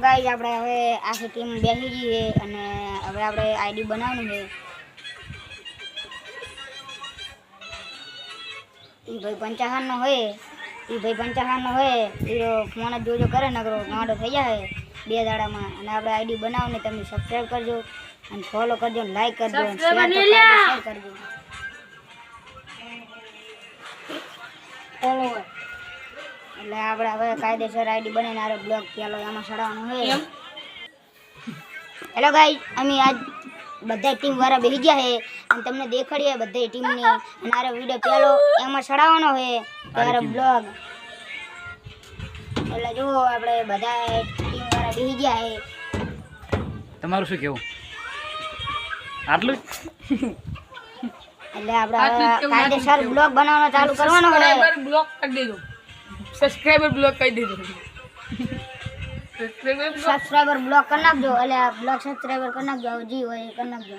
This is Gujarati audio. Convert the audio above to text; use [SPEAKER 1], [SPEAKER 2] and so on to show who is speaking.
[SPEAKER 1] ગાઈસ આપણે હવે આખી ટીમ બેસી ગઈ છે અને હવે આપણે આઈડી બનાવવાનું છે. ઈ ભાઈ 55 નો હોય એ ફોન જ જોજો કરે નકરો ગાંડો થઈ જાય 2 દાડામાં. અને આપણે આઈડી બનાવને તમે સબસ્ક્રાઇબ કરજો અને ફોલો કરજો અને લાઈક કરજો અને શેર કરજો. એટલે આપણે હવે કાયદેસર આઈડી બનાવીને આરે બ્લોગ ચાલો એમાં ચડાવવાનું હોય. હેલો ગાઈસ, અમે આજ બધા ટીમ વાળા બેસી ગયા છે અને તમને દેખાડીએ બધા ટીમની અને આરે વિડિયો પેલો એમાં ચડાવવાનો છે ત્યારે બ્લોગ. એટલે જો આપણે બધા ટીમ વાળા બેસી ગયા છે.
[SPEAKER 2] તમારું શું કેવું? આટલું
[SPEAKER 1] એટલે આપણે કાયદેસર બ્લોગ બનાવવાનો ચાલુ કરવાનો છે.
[SPEAKER 3] બ્લોક કરી દેજો, સબસ્ક્રાઇબર બ્લોક કરી દેજો.
[SPEAKER 1] સબસ્ક્રાઇબર બ્લોક કરી નાખજો. એટલે બ્લોગ સબસ્ક્રાઇબર કરી નાખજો. જી હોય એ કરી નાખજો.